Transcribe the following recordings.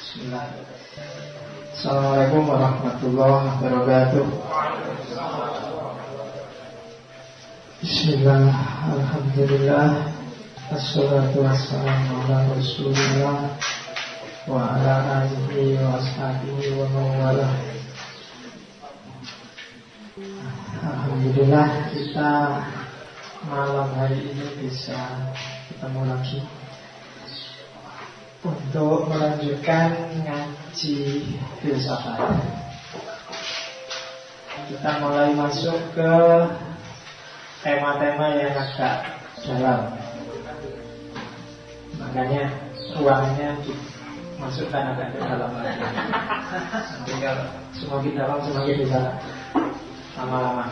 Bismillah. Assalamualaikum warahmatullahi wabarakatuh. Bismillah, alhamdulillah, assalatu wassalamu ala rasulillah wa ala alihi wa ashabihi wa mawalah. Alhamdulillah kita malam hari ini bisa ketemu lagi untuk melanjutkan ngaji filsafat. Kita mulai masuk ke tema-tema yang agak dalam. Makanya ruangnya dimasukkan agak ke dalam lagi. Nanti kalau semakin dalam semakin bisa lama-lama.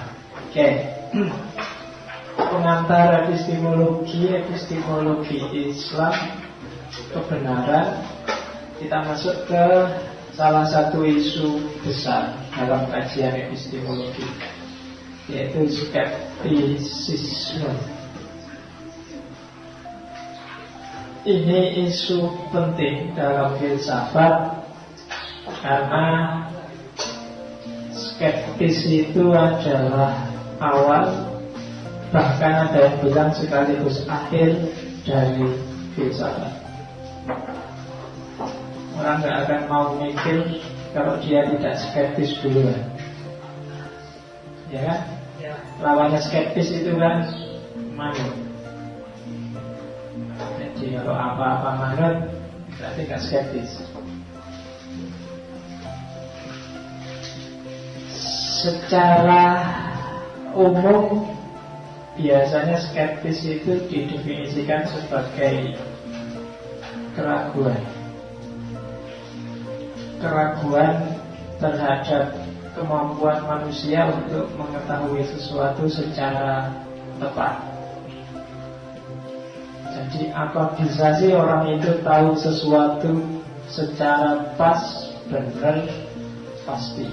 Oke. Pengantar epistemologi Islam kebenaran, kita masuk ke salah satu isu besar dalam kajian epistemologi, yaitu skeptisisme. Ini isu penting dalam filsafat karena skeptis itu adalah awal, bahkan ada yang bilang sekaligus akhir dari filsafat. Orang gak akan mau mikir kalau dia tidak skeptis duluan, ya kan? Ya. Lawannya skeptis itu kan manut. Jadi kalau apa-apa manut berarti gak skeptis. Secara umum biasanya skeptis itu didefinisikan sebagai keraguan terhadap kemampuan manusia untuk mengetahui sesuatu secara tepat. Jadi apa bisa sih orang itu tahu sesuatu secara pas, benar, pasti?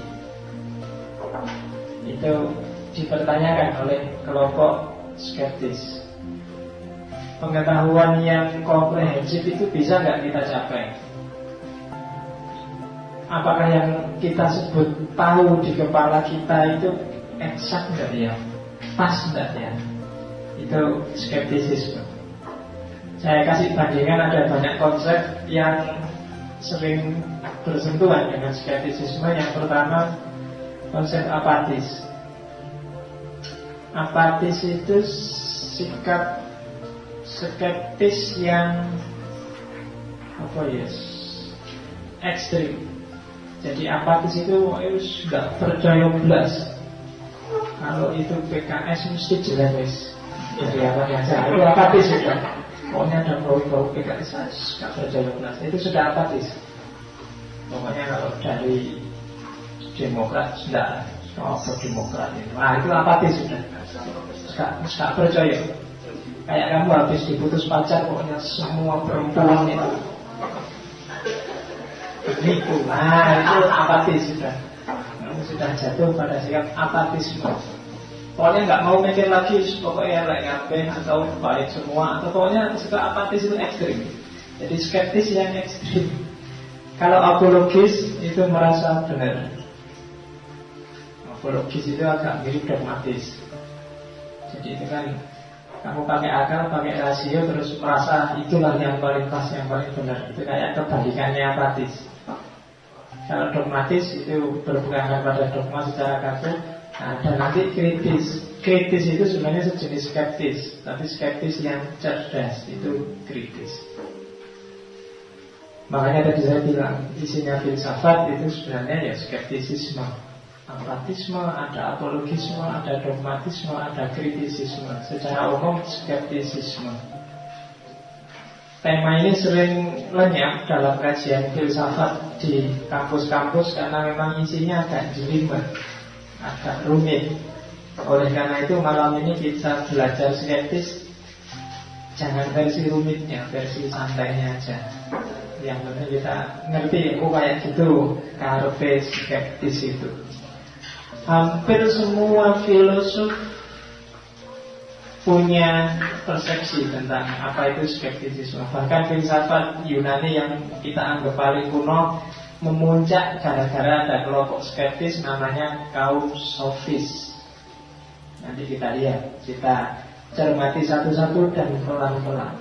Itu dipertanyakan oleh kelompok skeptis. Pengetahuan yang komprehensif itu bisa nggak kita capai? Apakah yang kita sebut tahu di kepala kita itu eksak nggak ya? Pas nggak ya? Itu skeptisisme. Saya kasih bandingan, ada banyak konsep yang sering bersentuhan dengan skeptisisme. Yang pertama, konsep apatis. Apatis itu sikap skeptis yang ekstrim. Jadi apatis itu sudah percaya belas kalau itu PKS mesti jelas. Jadi apa yang saya itu apatis itu. Pokoknya ada bau-bau PKS gak percaya belas, itu sudah apatis. Pokoknya kalau dari Demokrat sudah Demokrat itu. Nah itu apatis sudah. Gak percaya. Kayak kamu habis diputus pacar, pokoknya semua perempuan itu nipu. Nah itu apatis sudah. Kamu sudah jatuh pada sikap apatisme. Pokoknya nggak mau mikir lagi, pokoknya ngapain atau baik semua, atau pokoknya sikap apatis itu ekstrim. Jadi skeptis yang ekstrim. Kalau apologis itu merasa benar. Apologis itu agak mirip dogmatis. Jadi itu kan kamu pakai akal, pakai rasio, terus merasa itulah yang paling pas, yang paling benar. Itu kayak kebalikannya apatis. Kalau dogmatis itu berpegang pada dogma secara kaku. Nah, dan nanti kritis. Kritis itu sebenarnya sejenis skeptis, tapi skeptis yang cerdas itu kritis. Makanya tadi saya bilang isinya filsafat itu sebenarnya ya skeptisisme. Apatisme, ada apologisme, ada dogmatisme, ada kritisisme. Secara umum skeptisisme. Tema ini sering lenyap dalam kajian filsafat di kampus-kampus karena memang isinya agak jelimet, agak rumit. Oleh karena itu malam ini kita belajar skeptis. Jangan versi rumitnya, versi santainya aja. Yang penting kita ngerti, kayak gitu karepe skeptis itu. Hampir semua filosof punya persepsi tentang apa itu skeptisisme. Bahkan filsafat Yunani yang kita anggap paling kuno memuncak gara-gara ada kelompok skeptis namanya kaum sofis. Nanti kita lihat, kita cermati satu-satu dan pelan-pelan.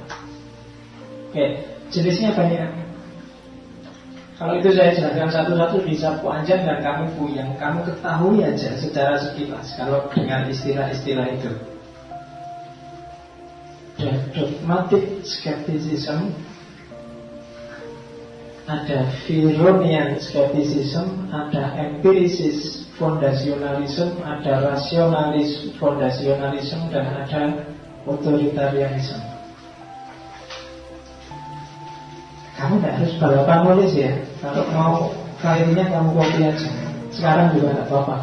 Oke, jenisnya banyak. Kalau itu saya jelaskan satu-satu bisa panjang dan kamu puyeng. Kamu ketahui aja secara sekilas kalau dengan istilah-istilah itu. Ada dogmatic skepticism, ada Pyrrhonian skepticism, ada empiricist fondasionalism, ada rasionalis fondasionalism, dan ada authoritarianism. Kamu tidak harus balapan nulis ya. Kalau mau filenya kamu copy aja. Sekarang juga tidak apa-apa.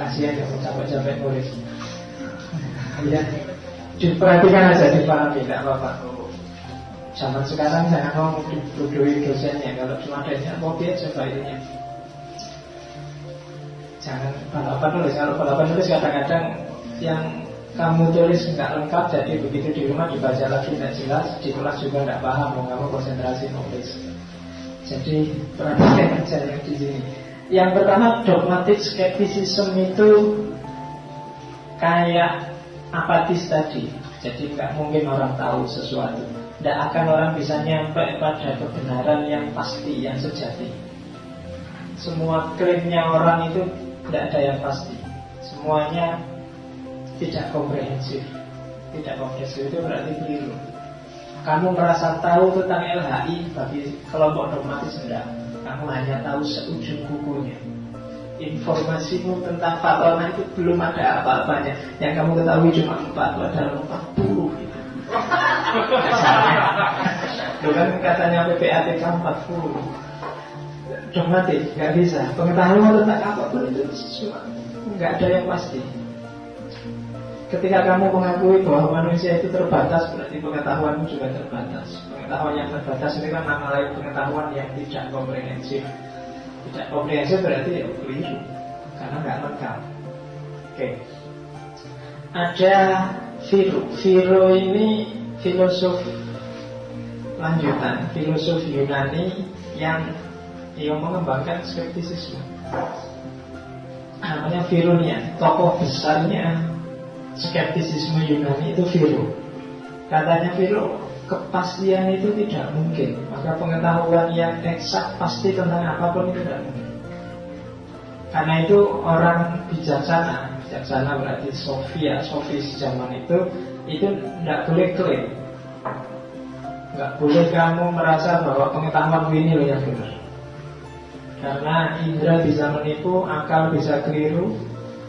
Kasihan kamu capek-capek nulis. Ya. Diperhatikan aja, dipahami, tidak apa-apa. Zaman sekarang jangan mau dibodohi dosennya. Kalau cuma dosennya, copy aja filenya. Jangan balapan nulis. Kalau balapan nulis kadang-kadang yang kamu tulis nggak lengkap, jadi begitu di rumah dibaca lagi tidak jelas, di kelas juga nggak paham, mau kamu konsentrasi nulis. Jadi perhatikan aja yang di sini. Yang pertama, dogmatic skepticism itu kayak apatis tadi. Jadi nggak mungkin orang tahu sesuatu. Tidak akan orang bisa nyampe pada kebenaran yang pasti, yang sejati. Semua klaimnya orang itu tidak ada yang pasti. Semuanya tidak komprehensif. Tidak komprehensif itu berarti keliru. Kamu merasa tahu tentang LHI, bagi kelompok dogmatis enggak. Kamu hanya tahu seujung kukunya. Informasimu tentang fatwa itu belum ada apa-apanya. Yang kamu ketahui cuma 4 dalam 40 gitu. Itu kan katanya PPATK 40. Dogmatis, nggak bisa. Pengetahuan tentang apapun itu cuma nggak ada yang pasti. Ketika kamu mengakui bahwa manusia itu terbatas, berarti pengetahuanmu juga terbatas. Pengetahuan yang terbatas itu kan nama lain pengetahuan yang tidak komprehensif. Tidak komprehensif berarti ya keliru, karena nggak lengkap. Oke. Ada Philo ini filosof lanjutan, filosof Yunani yang mengembangkan skeptisisme. Namanya Pyrrhonian. Tokoh besarnya skeptisisme Yunani itu Philo. Katanya Philo, kepastian itu tidak mungkin. Maka pengetahuan yang eksak pasti tentang apapun itu tidak mungkin. Karena itu orang bijaksana berarti sofis zaman itu tidak boleh klaim. Tidak boleh kamu merasa bahwa pengetahuan ini loh yang benar. Karena indera bisa menipu, akal bisa keliru,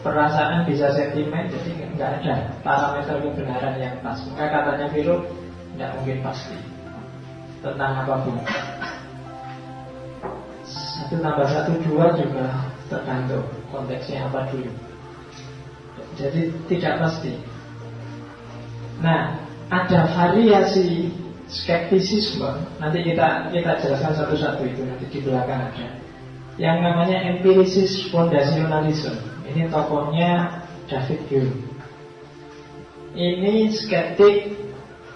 perasaan bisa sentimen, jadi nggak ada parameter kebenaran yang pas. Maka katanya Philo tidak mungkin pasti tentang apapun. 1 tambah 1 2 juga tergantung konteksnya apa dulu. Jadi tidak pasti. Nah, ada variasi skeptisisme. Nanti kita jelaskan satu-satu itu nanti di belakang ada. Yang namanya empiricist fondasionalism. Ini tokohnya David Hume. Ini skeptik,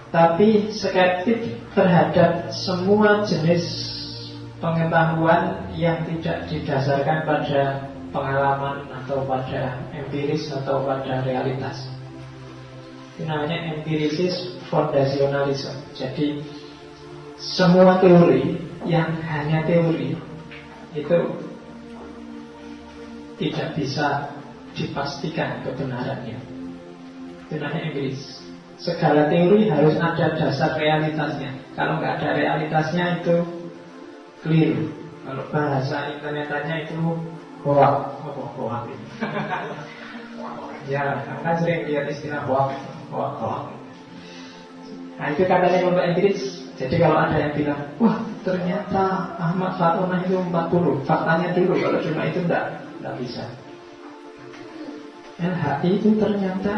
tapi skeptik terhadap semua jenis pengetahuan yang tidak didasarkan pada pengalaman atau pada empiris atau pada realitas. Ini namanya empiricist fondasionalism. Jadi semua teori yang hanya teori itu tidak bisa dipastikan kebenarannya. Itu namanya empiris. Segala teori harus ada dasar realitasnya. Kalau nggak ada realitasnya itu keliru. Kalau bahasa internetannya itu hoax. Hoax ini. Ya, kan sering lihat istilah hoax. Nah itu katanya kelompok empiris. Jadi kalau ada yang bilang, wah ternyata Ahmad Fatona itu 40, faktanya dulu, kalau cuma itu enggak bisa. LHI itu ternyata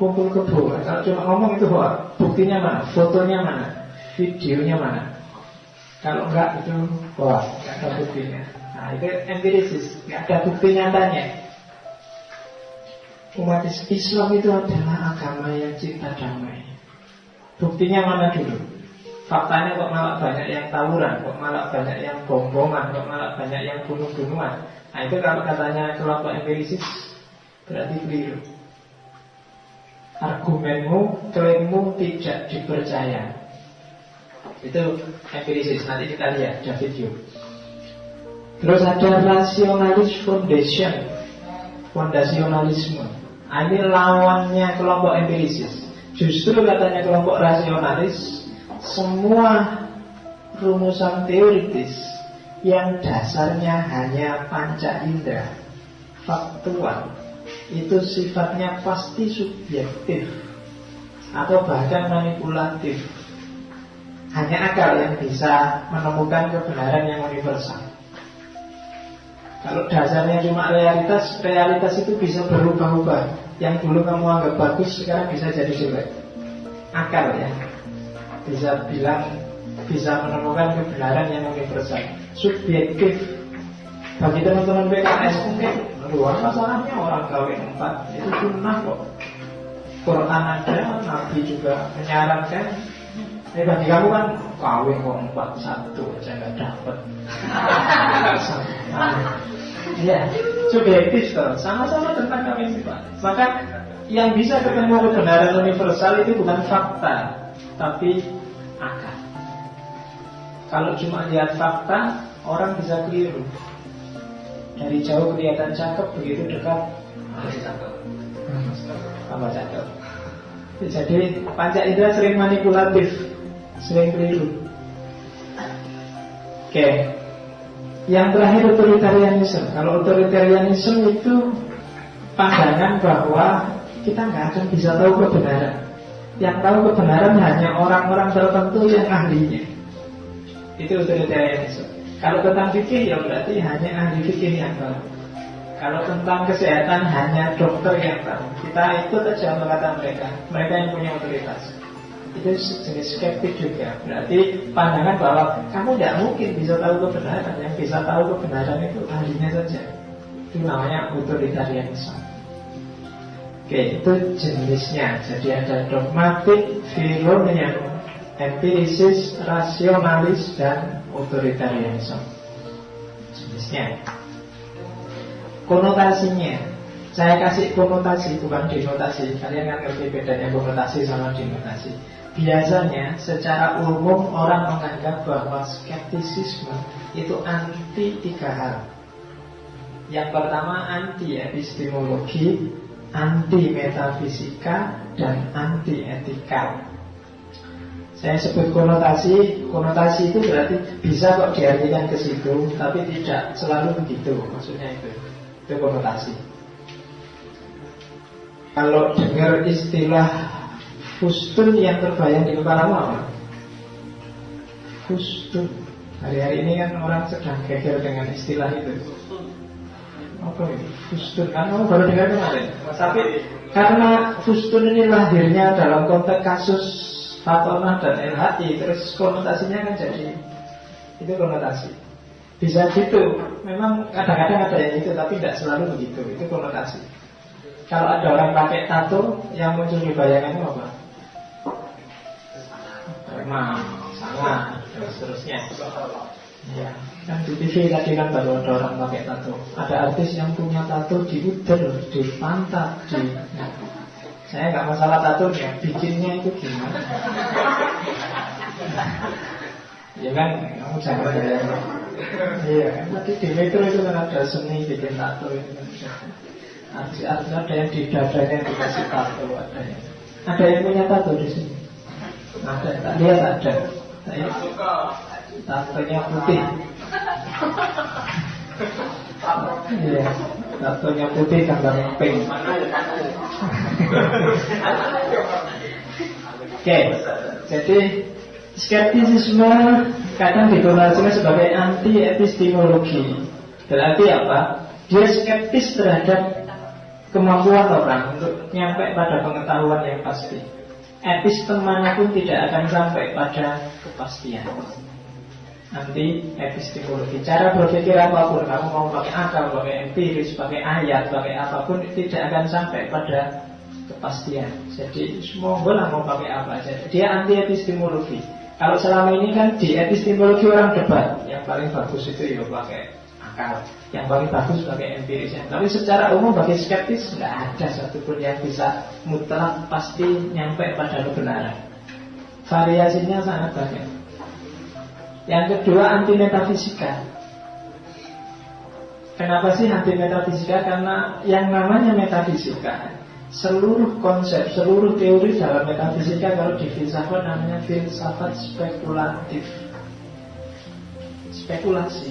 kumpul kebo. Kalau cuma ngomong itu hoax. Buktinya mana? Fotonya mana? Videonya mana? Kalau enggak itu hoax, enggak ada buktinya. Nah itu empirisis, enggak ada bukti nyatanya. Umat Islam itu adalah agama yang cinta damai. Buktinya mana dulu? Faktanya kok malah banyak yang tawuran, kok malah banyak yang bom-boman, kok malah banyak yang bunuh-bunuhan. Nah itu kalau katanya kelompok empirisis berarti keliru. Argumenmu, klaimmu tidak dipercaya. Itu empirisis, nanti kita lihat ada video. Terus ada rasionalis foundation, fondasionalisme. Ini lawannya kelompok empirisis. Justru katanya kelompok rasionalis, semua rumusan teoritis yang dasarnya hanya panca indera, faktual, itu sifatnya pasti subjektif atau bahkan manipulatif. Hanya akal yang bisa menemukan kebenaran yang universal. Kalau dasarnya cuma realitas, realitas itu bisa berubah-ubah. Yang dulu kamu anggap bagus, sekarang bisa jadi jelek. Akal ya, bisa bilang, bisa menemukan kebenaran yang universal. Subjektif. Bagi teman-teman PKS mungkin, luar masalahnya orang kawin 4 itu sunnah kok. Quran ada, Nabi juga menyarankan. Bagi kamu kan kawin kok 4 1 aja nggak dapet. Ya, subjektif toh. Sama-sama tentang kawin 4. Maka yang bisa ketemu kebenaran universal itu bukan fakta, tapi akal. Kalau cuma lihat fakta, orang bisa keliru. Dari jauh kelihatan cakep, begitu dekat tambah cakep. Jadi panca indera sering manipulatif, sering keliru. Oke. Yang terakhir otoritarianisme. Kalau otoritarianisme itu pandangan bahwa kita nggak akan bisa tahu kebenaran. Yang tahu kebenaran hanya orang-orang tertentu yang ahlinya. Itu otoritarianisme. Kalau tentang fikih ya berarti hanya ahli fikih yang tahu. Kalau tentang kesehatan hanya dokter yang tahu. Kita ikut aja kata mereka. Mereka yang punya otoritas. Itu jenis skeptik juga. Berarti pandangan bahwa kamu tidak mungkin bisa tahu kebenaran. Yang bisa tahu kebenaran itu ahlinya saja. Itu namanya otoritarianisme. Oke, itu jenisnya. Jadi ada dogmatik, filonian, empirisis, rasionalis, dan otoritarianisme. Jenisnya. Konotasinya, saya kasih konotasi bukan denotasi. Kalian kan ngerti bedanya konotasi sama denotasi. Biasanya secara umum orang menganggap bahwa skeptisisme itu anti 3 hal. Yang pertama anti epistemologi, anti metafisika, dan anti etika. Saya sebut konotasi. Konotasi itu berarti bisa kok diartikan ke situ, tapi tidak selalu begitu. Maksudnya itu konotasi. Kalau dengar istilah fustun yang terbayang di kepala apa? Fustun. Hari-hari ini kan orang sedang geger dengan istilah itu. Apa itu? Fustun. Kan kamu baru dengar kemarin. Tapi karena fustun ini lahirnya dalam konteks kasus Fatonah dan LHI, terus konotasinya kan jadi itu konotasi. Bisa gitu. Memang kadang-kadang ada yang itu, tapi tidak selalu begitu. Itu konotasi. Kalau ada orang pakai tato, yang muncul di bayangannya apa? Remang, salah, dan seterusnya. Ya, kan di TV tadi kan baru ada orang pakai tato. Ada artis yang punya tato di uter, di pantat, saya nggak masalah tatonya, bikinnya itu gimana? Ya kan, kamu jangan ya. Iya, tadi di Metro itu kan ada seni bikin tato itu kan. Artis-artis ada yang di dadanya dikasih tato, ada yang punya tato di sini. Ada, tak lihat ada. Tatonya putih. Iya, tatonya putih gambar pink. Oke, jadi skeptisisme kadang dikonotasikan sebagai anti epistemologi. Berarti apa? Dia skeptis terhadap kemampuan orang untuk nyampe pada pengetahuan yang pasti. Epistemanya pun tidak akan sampai pada kepastian. anti epistemologi. Cara berpikir apapun, kamu mau pakai akal, pakai empiris, pakai ayat, pakai apapun, tidak akan sampai pada kepastian. Jadi monggo lah mau pakai apa aja. Dia anti epistemologi. Kalau selama ini kan di epistemologi orang debat, yang paling bagus itu ya pakai akal, yang paling bagus pakai empiris. Tapi secara umum bagi skeptis nggak ada satupun yang bisa mutlak pasti nyampe pada kebenaran. Variasinya sangat banyak. Yang kedua, anti metafisika. Kenapa sih anti metafisika? Karena yang namanya metafisika, seluruh konsep, seluruh teori dalam metafisika, kalau di filsafat namanya filsafat spekulatif. Spekulasi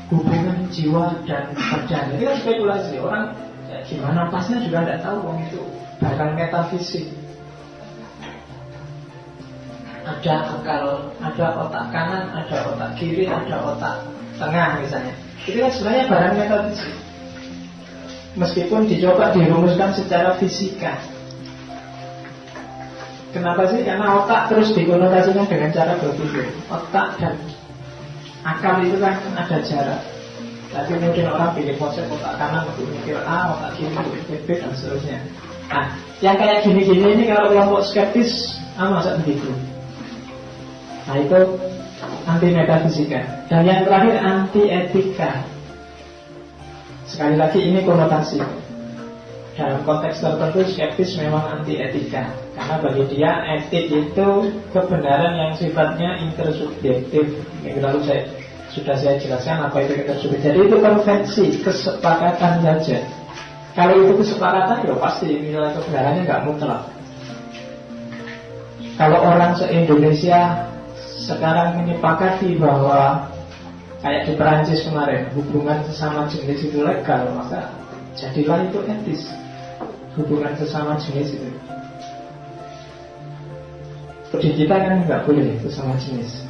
hubungan jiwa dan badan, itu kan spekulasi. Orang gimana pasnya juga tidak tahu, itu bakal metafisik. Ada akal, ada otak kanan, ada otak kiri, ada otak tengah misalnya. Itu kan sebenarnya barang metafisik, meskipun dicoba dirumuskan secara fisika. Kenapa sih? Karena otak terus dikonotasikan dengan cara berpikir. Otak dan akal itu kan ada jarak. Tapi mungkin orang pilih konsep otak kanan untuk mikir A, otak kiri untuk mikir B, dan seterusnya. Nah, yang kayak gini-gini ini kalau kelompok skeptis, masa begitu? Nah, itu anti metafisika. Dan yang terakhir, anti etika. Sekali lagi ini konotasi. Dalam konteks tertentu skeptis memang anti etika, karena bagi dia etik itu kebenaran yang sifatnya intersubjektif. Minggu lalu sudah saya jelaskan apa itu intersubjektif. Jadi itu konvensi, kesepakatan saja. Kalau itu kesepakatan, ya pasti nilai kebenarannya nggak mutlak. Kalau orang se-Indonesia sekarang menyepakati bahwa kayak di Perancis kemarin, hubungan sesama jenis itu legal, maka jadilah itu etis. Hubungan sesama jenis itu. Di kita kan nggak boleh sesama jenis,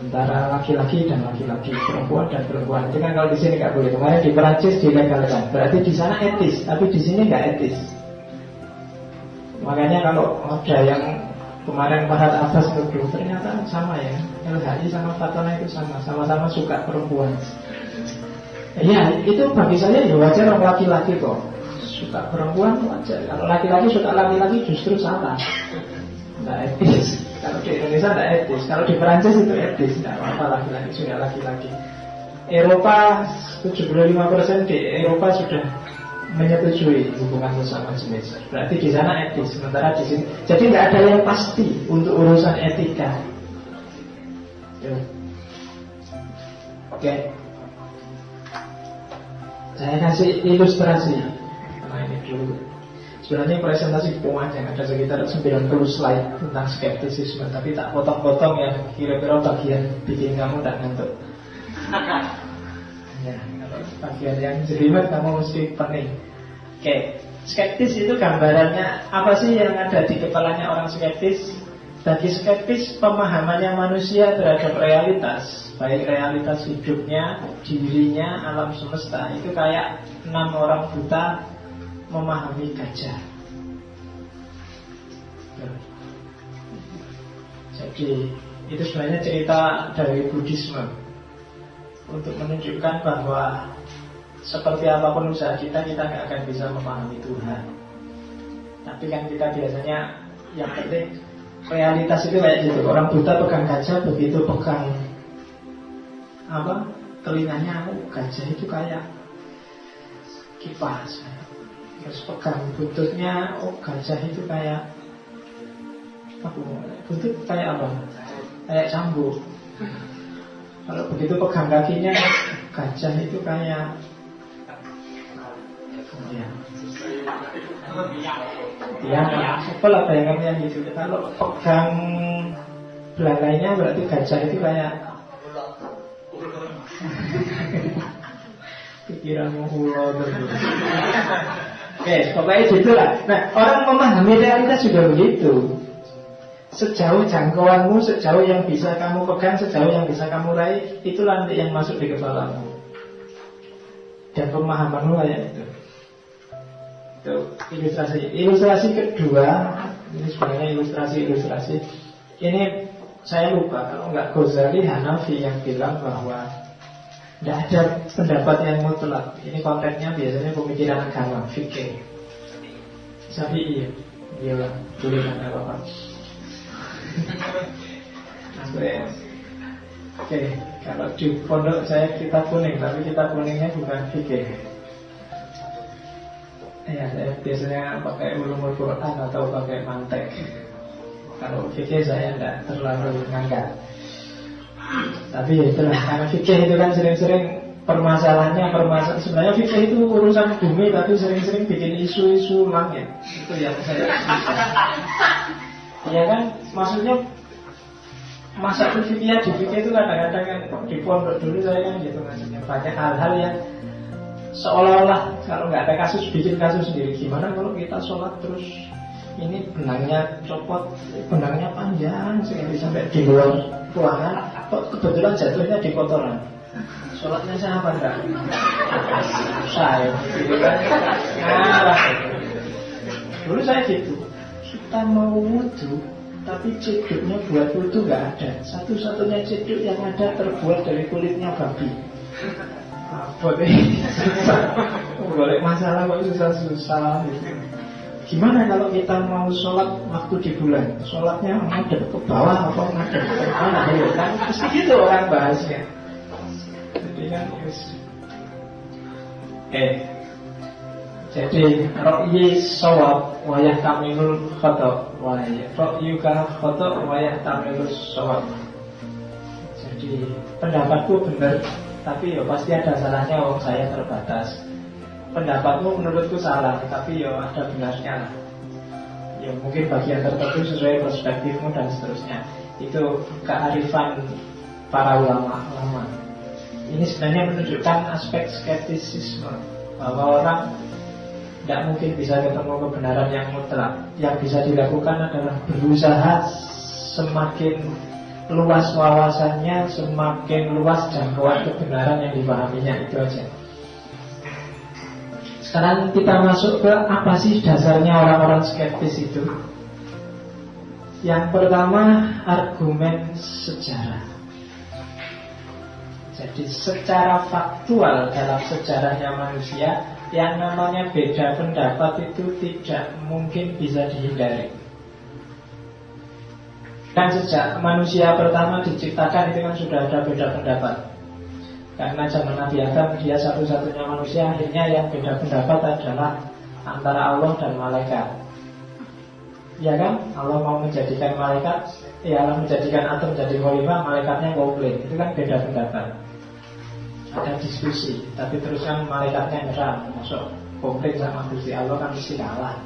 antara laki-laki dan laki-laki, perempuan dan perempuan. Itu kan kalau di sini nggak boleh. Kemarin di Perancis dilegalkan, berarti di sana etis, tapi di sini nggak etis. Makanya kalau ada yang kemarin Farhad Abbas itu ternyata sama ya, LHI sama Fatona itu sama-sama suka perempuan. Ya itu bagi saya ya wajar, orang laki-laki kok suka perempuan wajar. Kalau laki-laki suka laki-laki justru salah, nggak etis. Kalau di Indonesia nggak etis, kalau di Perancis itu etis, nggak apa-apa laki-laki suka laki-laki. Eropa 75% di Eropa sudah menyetujui hubungan sesama jenis. Berarti di sana etis, sementara di sini. Jadi nggak ada yang pasti untuk urusan etika. Oke. Saya kasih ilustrasi. Nah ini dulu. Sebenarnya presentasi panjang, ada sekitar 90 slide tentang skeptisisme, tapi tak potong-potong yang kira-kira bagian bikin kamu tak ngantuk. Ya, kalau bagian yang jelimet kamu mesti pening. Oke, skeptis itu gambarannya apa sih yang ada di kepalanya orang skeptis? Bagi skeptis, pemahamannya manusia terhadap realitas, baik realitas hidupnya, dirinya, alam semesta, itu kayak 6 orang buta memahami gajah. Jadi itu sebenarnya cerita dari Buddhisme untuk menunjukkan bahwa seperti apapun usaha kita nggak akan bisa memahami Tuhan. Tapi kan kita biasanya yang penting realitas itu kayak gitu. Orang buta pegang gajah, begitu pegang telinganya, gajah itu kayak kipas. Terus pegang buntutnya, gajah itu kayak buntut kayak apa? Kayak cambuk. Kalau begitu pegang kakinya, gajah itu kayak apalah bayangannya gitu. Kalau pegang belalainya berarti gajah itu kayak pikiranmu ulo terus. Oke, pokoknya gitulah. Nah, orang memahami realitas juga begitu. Sejauh jangkauanmu, sejauh yang bisa kamu pegang, sejauh yang bisa kamu raih, itulah nanti yang masuk di kepalamu. Dan pemahamanmu kayak itu. Itu ilustrasi. Ilustrasi kedua, ini sebenarnya ilustrasi. Ini saya lupa, kalau nggak Ghazali, Hanafi yang bilang bahwa tidak ada pendapat yang mutlak. Ini konteksnya biasanya pemikiran agama, fikih. Syafi'i, iya lah, boleh nggak apa-apa. Oke, kalau di pondok saya kitab kuning, tapi kitab kuningnya bukan fikih. Ya, saya biasanya pakai ulumul Quran atau pakai mantek. Kalau fikih saya tidak terlalu ngangkat. Tapi ya itulah, karena fikih itu kan sering-sering permasalahannya sebenarnya fikih itu urusan bumi, tapi sering-sering bikin isu-isu langit. Itu yang saya ya kan, maksudnya masa fikih di fikih itu kadang-kadang kan di pondok dulu saya kan gitu maksudnya banyak hal-hal yang seolah-olah kalau nggak ada kasus bikin kasus sendiri. Gimana kalau kita sholat terus ini benangnya copot, benangnya panjang sekali sampai di luar ruangan, kebetulan jatuhnya di kotoran. Sholatnya saya apa enggak? Saya ngarah. Dulu saya gitu. Kita mau wudhu, tapi ceduknya buat wudhu nggak ada. Satu-satunya ceduk yang ada terbuat dari kulitnya babi. Apa deh? Boleh masalah kok susah-susah gitu. Gimana kalau kita mau sholat waktu di bulan? Sholatnya ngadep ke bawah atau ngadep ke mana? Ya, kan pasti gitu orang bahasnya. Jadi kan jadi ra'yi shawab wayah tamilul khata ra'yuka khata wayah tamilul shawab. Jadi pendapatku benar, tapi ya pasti ada salahnya, wong saya terbatas. Pendapatmu menurutku salah, tapi ya ada benarnya lah. Ya mungkin bagian tertentu sesuai perspektifmu dan seterusnya. Itu kearifan para ulama. Ini sebenarnya menunjukkan aspek skeptisisme, bahwa orang tidak mungkin bisa ketemu kebenaran yang mutlak. Yang bisa dilakukan adalah berusaha semakin luas wawasannya, semakin luas jangkauan kebenaran yang dipahaminya. Itu aja. Sekarang kita masuk ke apa sih dasarnya orang-orang skeptis itu. Yang pertama, argumen sejarah. Jadi secara faktual dalam sejarahnya manusia, yang namanya beda pendapat itu tidak mungkin bisa dihindari. Kan sejak manusia pertama diciptakan itu kan sudah ada beda pendapat. Karena zaman Nabi Adam dia satu-satunya manusia, akhirnya yang beda pendapat adalah antara Allah dan malaikat. Ya kan? Allah mau menjadikan malaikat, ya Allah menjadikan Adam jadi khalifah, malaikatnya komplain. Itu kan beda pendapat. Ada diskusi, tapi terus kan malaikatnya nyerah, masuk komplain sama Gusti Allah kan mesti kalah.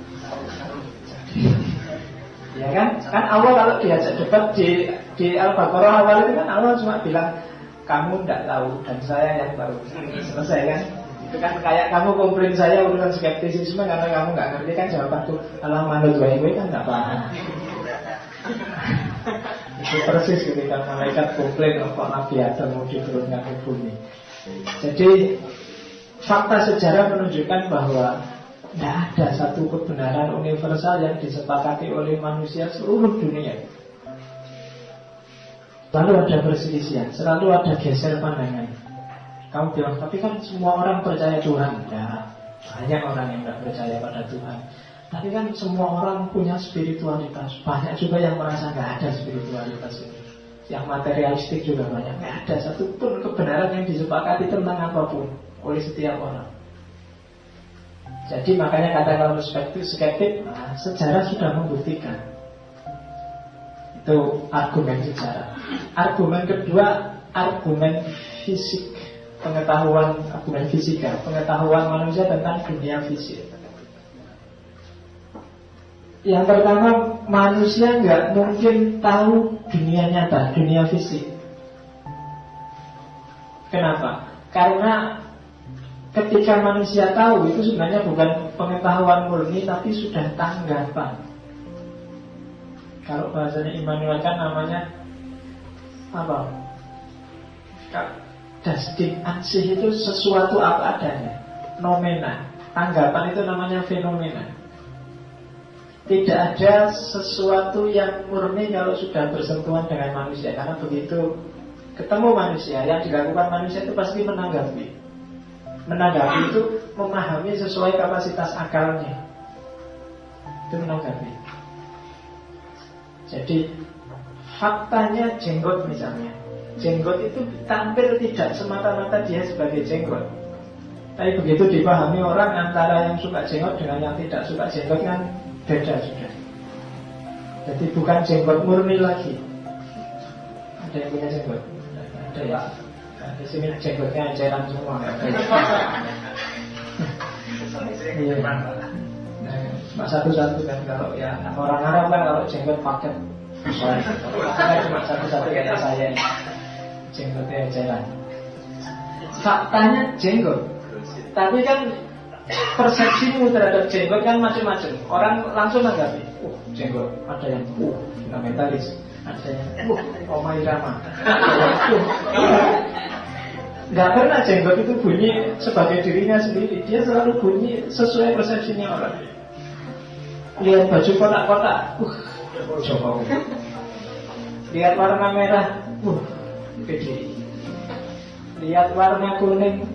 Ya kan? Kan Allah kalau diajak debat di Al-Baqarah awal itu kan Allah cuma bilang kamu tidak tahu dan saya yang tahu. Selesai kan? Itu kan kayak kamu komplain saya urusan skeptisisme karena kamu nggak ngerti kan jawabanku. Allah manut wae kan nggak paham. Itu persis ketika malaikat komplain kok Nabi Adam mau diturunkan ke bumi. Jadi fakta sejarah menunjukkan bahwa tidak ada satu kebenaran universal yang disepakati oleh manusia seluruh dunia. Lalu ada perselisihan, selalu ada geser pandangan. Kamu bilang, tapi kan semua orang percaya Tuhan. Ya, banyak orang yang tidak percaya pada Tuhan. Tapi kan semua orang punya spiritualitas. Banyak juga yang merasa nggak ada spiritualitas itu. Yang materialistik juga banyak. Nggak ada satupun kebenaran yang disepakati tentang apapun oleh setiap orang. Jadi makanya kata kalau skeptis, sejarah sudah membuktikan. Itu argumen sejarah. Argumen kedua, argumen fisik, pengetahuan, argumen fisika, pengetahuan manusia tentang dunia fisik. Yang pertama, manusia nggak mungkin tahu dunia nyata, dunia fisik. Kenapa? Karena ketika manusia tahu itu sebenarnya bukan pengetahuan murni, tapi sudah tanggapan. Kalau bahasanya Immanuel kan namanya apa? Dasding ansih itu sesuatu apa adanya, nomena. Tanggapan itu namanya fenomena. Tidak ada sesuatu yang murni kalau sudah bersentuhan dengan manusia. Karena begitu ketemu manusia, yang dilakukan manusia itu pasti menanggapi. Menanggapi itu memahami sesuai kapasitas akalnya. Itu menanggapi. Jadi faktanya jenggot misalnya, jenggot itu tampil tidak semata-mata dia sebagai jenggot. Tapi begitu dipahami orang antara yang suka jenggot dengan yang tidak suka jenggot kan beda sudah. Jadi bukan jenggot murni lagi. Ada yang punya jenggot? Ada ya. Nah, di sini jenggotnya eceran semua. Iya. Cuma satu-satu kan. Kalau ya orang Arab kan kalau jenggot paket. Saya cuma satu-satu kayak saya. Jenggotnya eceran. Faktanya jenggot. Tapi kan persepsimu terhadap jenggot kan macam-macam. Orang langsung menanggapi, jenggot. Ada yang fundamentalis, ada yang Roma Irama. Gak pernah jenggot itu bunyi sebagai dirinya sendiri. Dia selalu bunyi sesuai persepsinya orang. Lihat baju kotak-kotak, Jokowi. Lihat warna merah, PDI. Lihat warna kuning,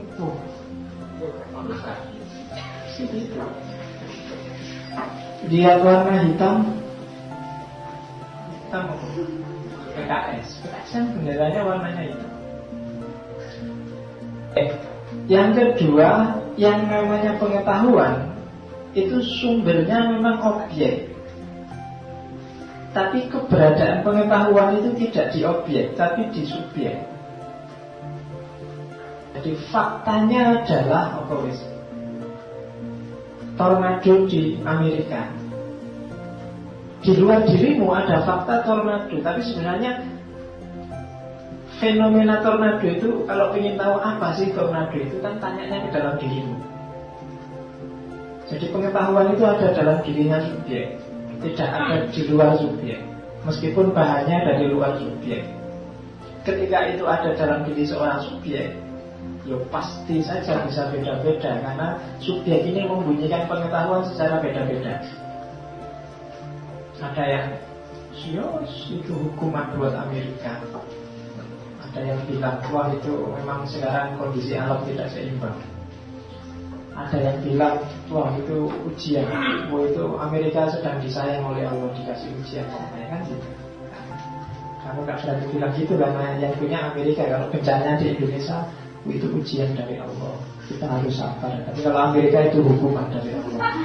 Lihat warna hitam PKS. PKS kan benderanya warnanya hitam. Yang kedua, yang namanya pengetahuan itu sumbernya memang objek. Tapi keberadaan pengetahuan itu tidak di objek, tapi di subjek. Jadi faktanya adalah tornado di Amerika. Di luar dirimu ada fakta tornado, tapi sebenarnya fenomena tornado itu, kalau ingin tahu apa sih tornado itu, kan tanyanya ke dalam dirimu. Jadi pengetahuan itu ada dalam dirinya subjek, tidak ada di luar subjek. Meskipun bahannya dari luar subjek. Ketika itu ada dalam diri seorang subjek, ya pasti saja bisa beda-beda. Karena subjek ini membunyikan pengetahuan secara beda-beda. Ada yang itu hukuman buat Amerika. Ada yang bilang, wah itu memang sekarang kondisi alam tidak seimbang. Ada yang bilang, wah itu ujian, wah itu Amerika sedang disayang oleh Allah, dikasih ujian. Ya kan gitu. Kamu gak berani bilang gitu, karena yang punya Amerika. Kalau bencana di Indonesia, itu ujian dari Allah, kita harus sabar. Tapi kalau Amerika itu hukuman dari Allah.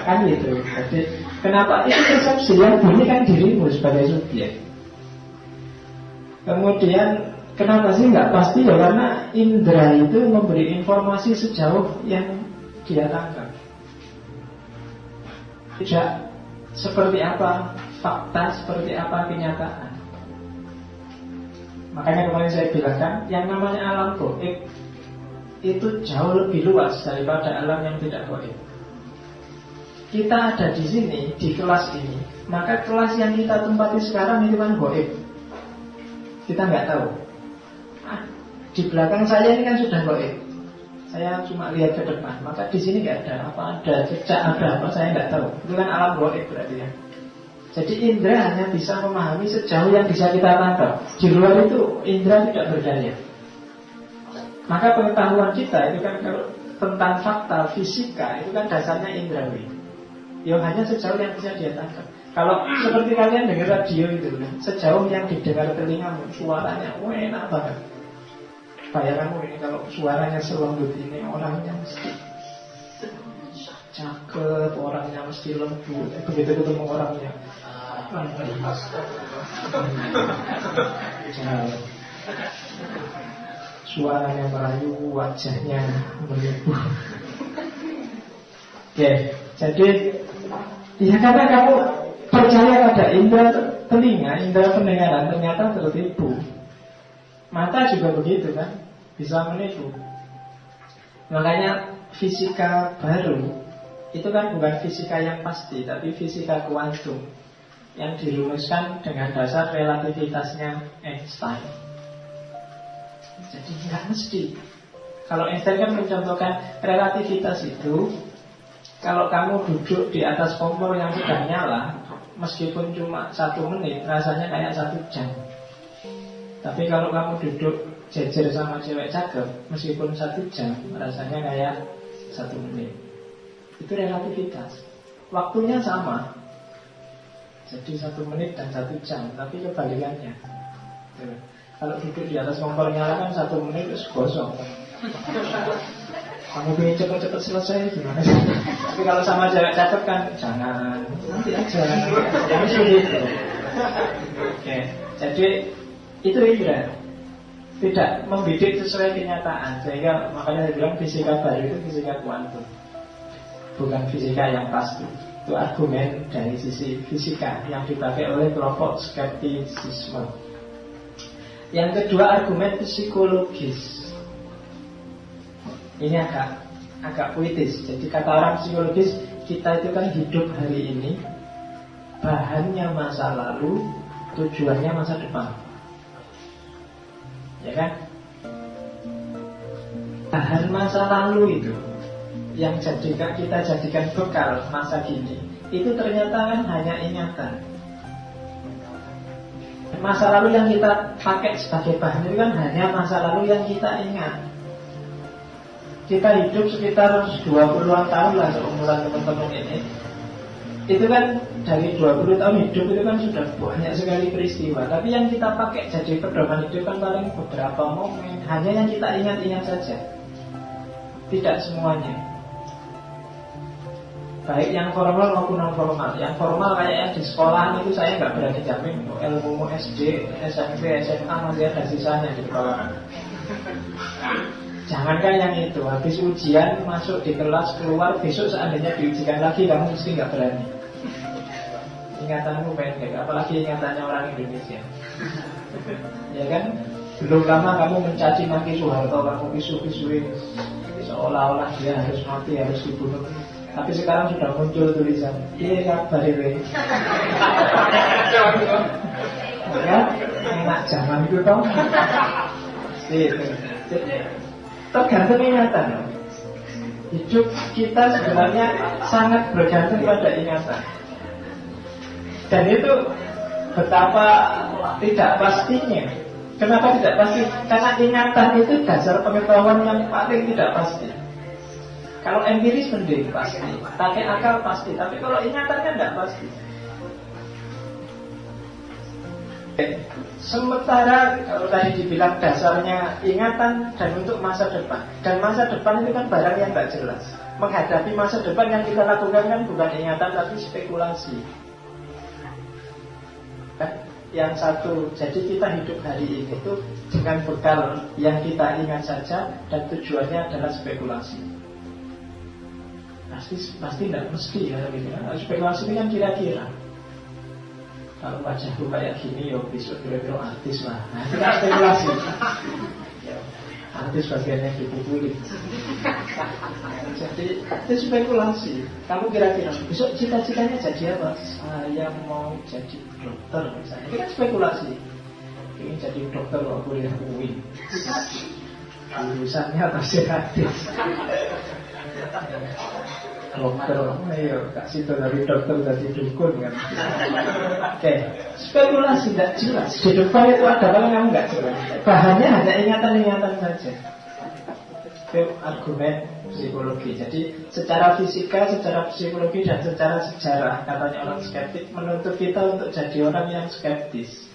Kan gitu. Jadi kenapa itu persepsi yang bunyi kan dirimu sebagai subjek. Kemudian kenapa sih nggak pasti ya? Karena indera itu memberi informasi sejauh yang dia tangkap. Tidak seperti apa fakta, seperti apa kenyataan. Makanya kemarin saya bilang kan, yang namanya alam gaib itu jauh lebih luas daripada alam yang tidak gaib. Kita ada di sini, di kelas ini, maka kelas yang kita tempati sekarang itu kan gaib. Kita nggak tahu. Di belakang saya ini kan sudah gaib. Saya cuma lihat ke depan, maka di sini nggak ada apa, ada jejak, ada apa, saya nggak tahu. Itu kan alam gaib berarti ya. Jadi indera hanya bisa memahami sejauh yang bisa kita tangkap. Di luar itu indera tidak berdaya. Maka pengetahuan kita itu kan kalau tentang fakta fisika itu kan dasarnya indrawi. Ya hanya sejauh yang bisa dia tangkap. Kalau seperti kalian dengar radio itu, sejauh yang didengar telingamu, suaranya enak banget. Bayanganmu ini kalau suaranya selembut ini, orangnya mesti cakep, orangnya mesti lembut. Begitu ketemu orangnya, suaranya merayu, wajahnya menipu. Oke, jadi ya karena kamu percaya pada indera telinga, indera pendengaran, ternyata tertipu. Mata juga begitu kan, bisa menipu. Makanya fisika baru itu kan bukan fisika yang pasti, tapi fisika kuantum yang dirumuskan dengan dasar relativitasnya Einstein. Jadi nggak mesti. Kalau Einstein kan mencontohkan relativitas itu Kalau kamu duduk di atas kompor yang sudah nyala, meskipun cuma 1 menit, rasanya kayak 1 jam. Tapi kalau kamu duduk jejer sama cewek cakep, meskipun 1 jam, rasanya kayak 1 menit. Itu relativitas. Waktunya sama, jadi 1 menit dan 1 jam, tapi kebalikannya. Kalau duduk di atas kompor nyala kan 1 menit terus gosong. Kamu pengen cepet-cepet selesai gimana sih? Tapi kalau sama cewek cakep kan jangan, nanti aja. Yang sulit. Oke, jadi itu indra tidak membidik sesuai kenyataan. Sehingga makanya saya bilang fisika baru itu fisika kuantum, bukan fisika yang pasti. Itu argumen dari sisi fisika yang dipakai oleh kelompok skeptisisme. Yang kedua, argumen psikologis. Ini agak puitis. Jadi kata orang psikologis, kita itu kan hidup hari ini, bahannya masa lalu, tujuannya masa depan. Ya kan? Bahan masa lalu itu yang kita jadikan bekal masa kini, itu ternyata kan hanya ingatan. Masa lalu yang kita pakai sebagai bahan itu kan hanya masa lalu yang kita ingat. Kita hidup sekitar 20-an tahun lah seumuran teman-teman ini. Itu kan dari 20 tahun hidup itu kan sudah banyak sekali peristiwa. Tapi yang kita pakai jadi pedoman hidup kan paling beberapa momen, hanya yang kita ingat-ingat saja, tidak semuanya. Baik yang formal maupun non formal. Yang formal kayak yang di sekolahan itu saya nggak berani jamin ilmu SD, SMP, SMA masih ada sisanya di kepala. Jangankan yang itu, habis ujian masuk di kelas keluar, besok seandainya diujikan lagi kamu mesti nggak berani. Ingatanmu pendek, apalagi ingatannya orang Indonesia. Ya kan? Belum lama kamu mencaci maki Soeharto, kamu pisu-pisuin seolah-olah dia harus mati, harus dibunuh. Tapi sekarang sudah muncul tulisan, iya kabar ini. Ya, enak zaman itu toh. Jadi tergantung ingatan. Hidup kita sebenarnya sangat bergantung pada ingatan. Dan itu betapa tidak pastinya. Kenapa tidak pasti? Karena ingatan itu dasar pengetahuan yang paling tidak pasti. Kalau empiris mending pasti, pakai akal pasti. Tapi kalau ingatan kan tidak pasti. Sementara kalau tadi dibilang dasarnya ingatan dan untuk masa depan. Dan masa depan itu kan barang yang tidak jelas. Menghadapi masa depan yang kita lakukan kan bukan ingatan tapi spekulasi. Yang satu, jadi kita hidup hari ini itu dengan bekal yang kita ingat saja dan tujuannya adalah spekulasi. Pasti tidak mesti ya gitu. Spekulasi itu kan kira-kira. Kalau wajahku kayak gini, ya besok kira-kira artis lah. Nah, itu kan spekulasi. Artis bagiannya dipukulin. Jadi itu spekulasi. Kamu kira-kira besok cita-citanya jadi apa? Saya mau jadi dokter misalnya. Itu kan spekulasi. Ingin jadi dokter kok kuliah UIN. Jurusannya pasti artis. Dokter, ayo kasih tahu dari dokter dari dukun kan. Oke, spekulasi tidak jelas. Di depan itu ada kalau kamu nggak jelas. Bahannya hanya ingatan-ingatan saja. Itu argumen psikologi. Jadi secara fisika, secara psikologi dan secara sejarah katanya orang skeptik menuntut kita untuk jadi orang yang skeptis.